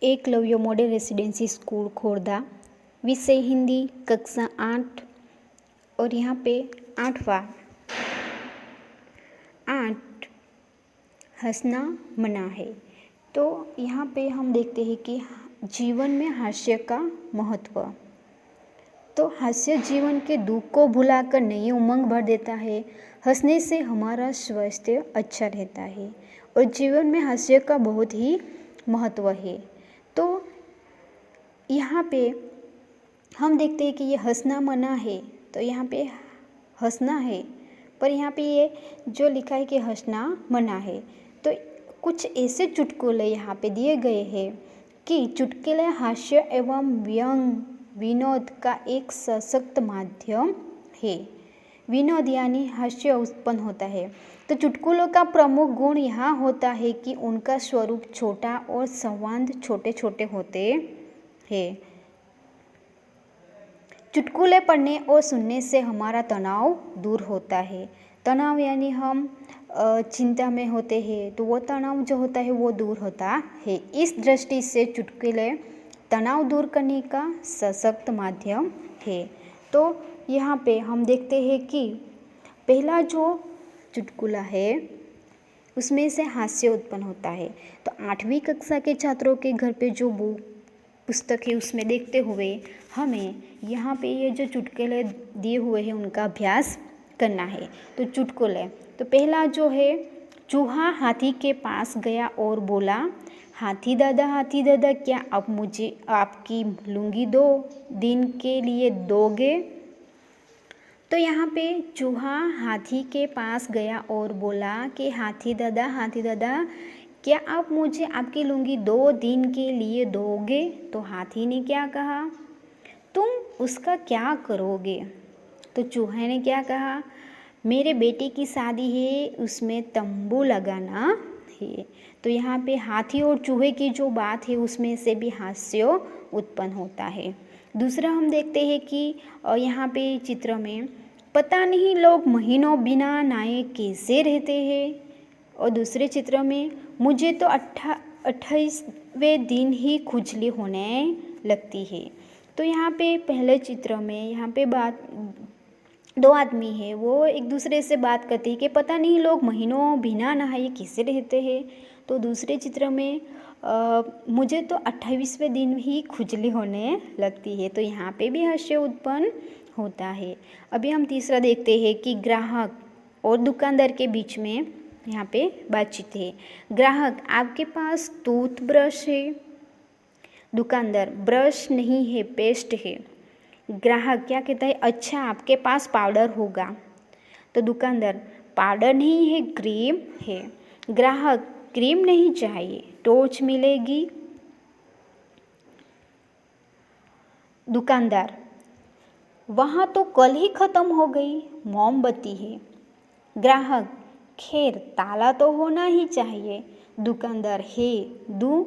Eklavya model residency school Khordha, विषय हिंदी, कक्षा 8 और यहाँ पे 8वां 8 हंसना मना है। तो यहाँ पे हम देखते हैं कि जीवन में हास्य का महत्व। तो हास्य जीवन के दुख को भुलाकर नई उमंग भर देता है। हंसने से हमारा स्वास्थ्य अच्छा रहता है और जीवन में हास्य का बहुत ही महत्व है। तो यहाँ पे हम देखते हैं कि ये हंसना मना है, तो यहाँ पे हंसना है, पर यहाँ पे ये जो लिखा है कि हंसना मना है। तो कुछ ऐसे चुटकुले यहाँ पे दिए गए हैं कि चुटकुले हास्य एवं व्यंग विनोद का एक सशक्त माध्यम है। विनोद यानी हास्य उत्पन्न होता है। तो चुटकुलों का प्रमुख गुण यह होता है कि उनका स्वरूप छोटा और संवाद छोटे छोटे होते हैं। चुटकुले पढ़ने और सुनने से हमारा तनाव दूर होता है। तनाव यानी हम चिंता में होते हैं, तो वो तनाव जो होता है वो दूर होता है। इस दृष्टि से चुटकुले तनाव दूर करने का सशक्त माध्यम है। तो यहाँ पे हम देखते हैं कि पहला जो चुटकुला है उसमें से हास्य उत्पन्न होता है। तो 8वीं कक्षा के छात्रों के घर पे जो पुस्तक है उसमें देखते हुए हमें यहाँ पे ये जो चुटकुले दिए हुए हैं उनका अभ्यास करना है। तो चुटकुले, तो पहला जो है, चूहा हाथी के पास गया और बोला, हाथी दादा क्या आप मुझे आपकी लुंगी 2 दिन के लिए दोगे? तो यहाँ पे चूहा हाथी के पास गया और बोला कि हाथी दादा क्या आप मुझे आपकी लुंगी 2 दिन के लिए दोगे? तो हाथी ने क्या कहा, तुम उसका क्या करोगे? तो चूहे ने क्या कहा, मेरे बेटे की शादी है, उसमें तंबू लगाना है। तो यहाँ पे हाथी और चूहे की जो बात है उसमें से भी हास्य उत्पन्न होता है। दूसरा हम देखते हैं कि यहाँ पे चित्र में, पता नहीं लोग महीनों बिना नहाए कैसे रहते हैं। और दूसरे चित्र में, मुझे तो 28वें दिन ही खुजली होने लगती है। तो यहाँ पे पहले चित्र में यहाँ पे बात 2 आदमी है, वो एक दूसरे से बात करते हैं कि पता नहीं लोग महीनों बिना नहाए कैसे रहते हैं। तो दूसरे चित्र में मुझे तो 28वें दिन ही खुजली होने लगती है। तो यहाँ पे भी हास्य उत्पन्न होता है। अभी हम तीसरा देखते हैं कि ग्राहक और दुकानदार के बीच में यहाँ पे बातचीत है। ग्राहक, आपके पास टूथब्रश है? दुकानदार, ब्रश नहीं है, पेस्ट है। ग्राहक क्या कहता है, अच्छा आपके पास पाउडर होगा। तो दुकानदार, पाउडर नहीं है, क्रीम है। ग्राहक, क्रीम नहीं चाहिए, टॉर्च मिलेगी? दुकानदार, वहाँ तो कल ही ख़त्म हो गई, मोमबत्ती है। ग्राहक, खैर ताला तो होना ही चाहिए। दुकानदार, है दूँ?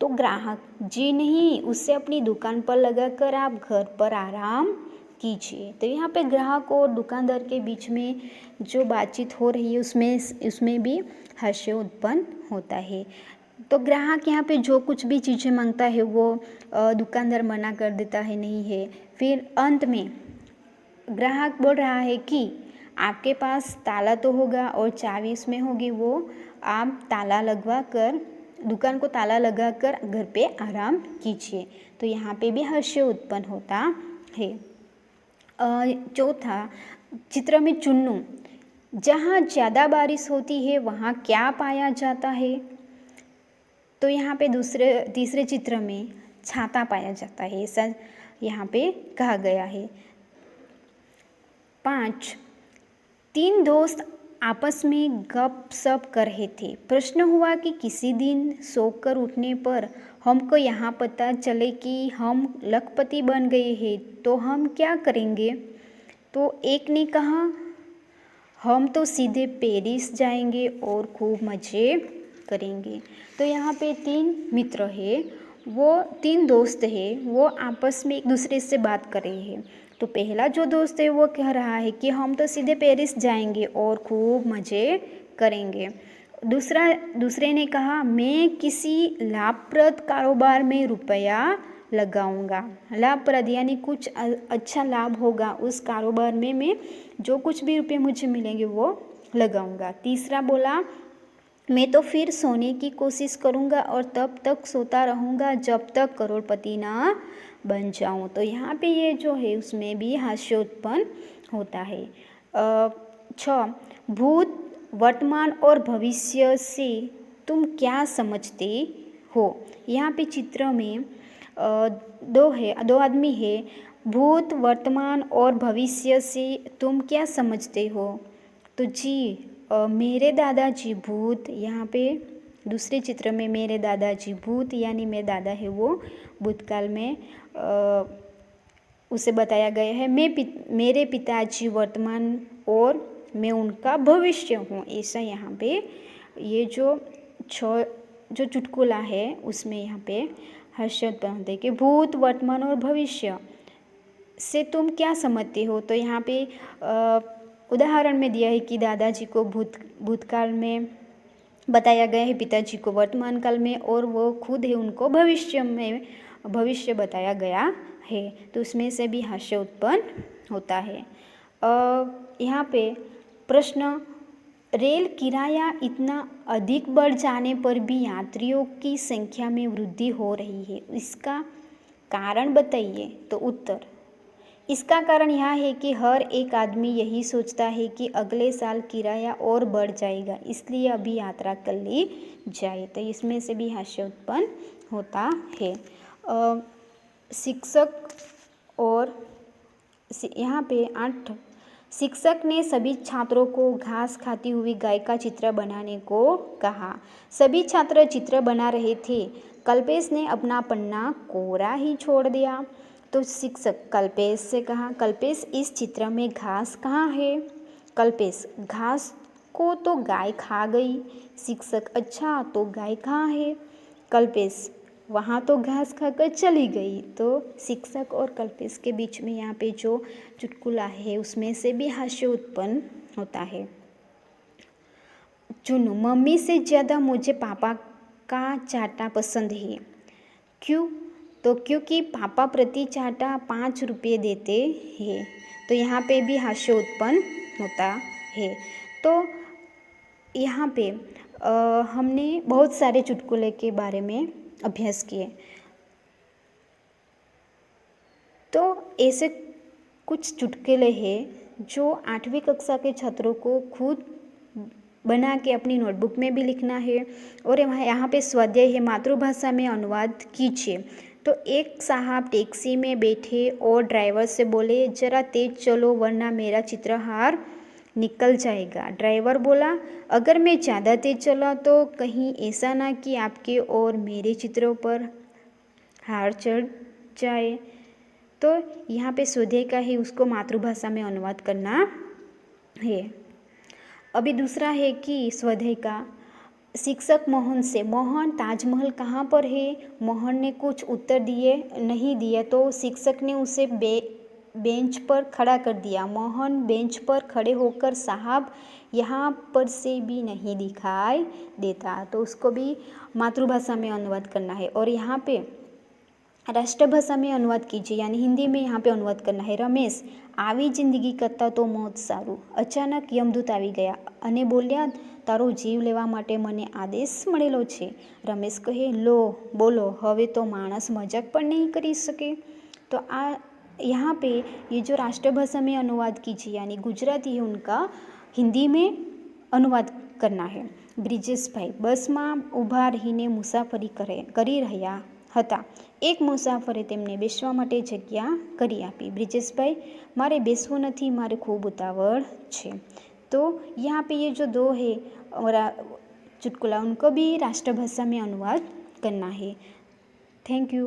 तो ग्राहक, जी नहीं, उससे अपनी दुकान पर लगाकर आप घर पर आराम कीजिए। तो यहाँ पे ग्राहक और दुकानदार के बीच में जो बातचीत हो रही है उसमें भी हास्य उत्पन्न होता है। तो ग्राहक यहाँ पे जो कुछ भी चीज़ें मांगता है वो दुकानदार मना कर देता है, नहीं है। फिर अंत में ग्राहक बोल रहा है कि आपके पास ताला तो होगा और चाबी इसमें होगी, वो आप ताला लगवा कर दुकान को ताला लगाकर घर पे आराम कीजिए। तो यहाँ पे भी हास्य उत्पन्न होता है। चौथा चित्र में चुन्नू, जहाँ ज़्यादा बारिश होती है वहाँ क्या पाया जाता है? तो यहाँ पे तीसरे चित्र में छाता पाया जाता है, ऐसा यहाँ पे कहा गया है। 5, 3 दोस्त आपस में गपशप कर रहे थे। प्रश्न हुआ कि किसी दिन सोकर उठने पर हमको यहाँ पता चले कि हम लखपति बन गए हैं तो हम क्या करेंगे? तो एक ने कहा, हम तो सीधे पेरिस जाएंगे और खूब मज़े करेंगे। तो यहाँ पे 3 मित्र हैं, वो 3 दोस्त हैं, वो आपस में एक दूसरे से बात कर रहे हैं। तो पहला जो दोस्त है वो कह रहा है कि हम तो सीधे पेरिस जाएंगे और खूब मज़े करेंगे। दूसरे ने कहा मैं किसी लाभप्रद कारोबार में रुपया लगाऊंगा। लाभप्रद यानी कुछ अच्छा लाभ होगा उस कारोबार में, मैं जो कुछ भी रुपये मुझे मिलेंगे वो लगाऊंगा। तीसरा बोला मैं तो फिर सोने की कोशिश करूंगा और तब तक सोता रहूंगा जब तक करोड़पति ना बन जाऊं। तो यहाँ पे ये जो है उसमें भी हास्य उत्पन्न होता है। 6 भूत, वर्तमान और भविष्य से तुम क्या समझते हो। यहाँ पे चित्र में दो आदमी है। भूत, वर्तमान और भविष्य से तुम क्या समझते हो। तो जी मेरे दादाजी भूत, यहाँ पे दूसरे चित्र में मेरे दादाजी भूत यानी मेरे दादा है वो भूतकाल में उसे बताया गया है। मेरे पिताजी वर्तमान और मैं उनका भविष्य हूँ, ऐसा यहाँ पे ये जो चुटकुला है उसमें यहाँ पे हास्य उत्पन्न होते कि भूत, वर्तमान और भविष्य से तुम क्या समझते हो। तो यहाँ पे उदाहरण में दिया है कि दादाजी को भूतकाल में बताया गया है, पिताजी को वर्तमान काल में, और वो खुद है उनको भविष्य बताया गया है। तो उसमें से भी हास्य उत्पन्न होता है। यहाँ पे प्रश्न, रेल किराया इतना अधिक बढ़ जाने पर भी यात्रियों की संख्या में वृद्धि हो रही है, इसका कारण बताइए। तो उत्तर, इसका कारण यह है कि हर एक आदमी यही सोचता है कि अगले साल किराया और बढ़ जाएगा, इसलिए अभी यात्रा कर ली जाए। तो इसमें से भी हास्य उत्पन्न होता है। शिक्षक और यहाँ पे 8 शिक्षक ने सभी छात्रों को घास खाती हुई गाय का चित्र बनाने को कहा। सभी छात्र चित्र बना रहे थे। कल्पेश ने अपना पन्ना कोरा ही छोड़ दिया। तो शिक्षक कल्पेश से कहा, कल्पेश इस चित्र में घास कहाँ है। कल्पेश, घास को तो गाय खा गई। शिक्षक, अच्छा तो गाय कहाँ है। कल्पेश, वहाँ तो घास खाकर चली गई। तो शिक्षक और कल्पेश के बीच में यहाँ पे जो चुटकुला है उसमें से भी हास्य उत्पन्न होता है। चुन्नू, मम्मी से ज़्यादा मुझे पापा का चाटा पसंद है। क्यों। तो क्योंकि पापा प्रति चाटा 5 रुपये देते हैं। तो यहाँ पे भी हास्य उत्पन्न होता है। तो यहाँ पे हमने बहुत सारे चुटकुले के बारे में अभ्यास किए। तो ऐसे कुछ चुटकुले हैं जो 8वीं कक्षा के छात्रों को खुद बना के अपनी नोटबुक में भी लिखना है, और यहाँ पे स्वाध्याय है, मातृभाषा में अनुवाद कीजिए। तो एक साहब टैक्सी में बैठे और ड्राइवर से बोले, जरा तेज चलो वरना मेरा चित्रहार निकल जाएगा। ड्राइवर बोला, अगर मैं ज़्यादा तेज चला तो कहीं ऐसा ना कि आपके और मेरे चित्रों पर हार चढ़ जाए। तो यहाँ पे स्वाध्याय का ही उसको मातृभाषा में अनुवाद करना है। अभी दूसरा है कि स्वाध्याय का, शिक्षक मोहन से, मोहन ताजमहल कहाँ पर है। मोहन ने कुछ उत्तर नहीं दिया तो शिक्षक ने उसे बेंच पर खड़ा कर दिया। मोहन बेंच पर खड़े होकर, साहब यहाँ पर से भी नहीं दिखाई देता। तो उसको भी मातृभाषा में अनुवाद करना है। और यहाँ पे राष्ट्रभाषा में अनुवाद कीजिए, यानी हिंदी में यहाँ पे अनुवाद करना है। रमेश, આવી જિંદગી કરતાં તો મોત સારું। અચાનક યમદૂત આવી ગયા અને બોલ્યા, તારો જીવ લેવા માટે મને આદેશ મળેલો છે। રમેશ કહે, લો બોલો, હવે તો માણસ મજાક પણ નહીં કરી શકે। तो यहाँ पे ये जो राष्ट्रभाषा में अनुवाद कीजिए यानी गुजराती है उनका हिंदी में अनुवाद करना है। બ્રિજેશભાઈ બસમાં ઊભા રહીને મુસાફરી કરી રહ્યા હતા। એક મુસાફરે તેમને બેસવા માટે જગ્યા કરી આપી। બ્રિજેશભાઈ, મારે બેસવું નથી, મારે ખૂબ ઉતાવળ છે। तो यहाँ पे ये जो दो है चुटकुला उनको भी राष्ट्रभाषा में अनुवाद करना है। Thank you.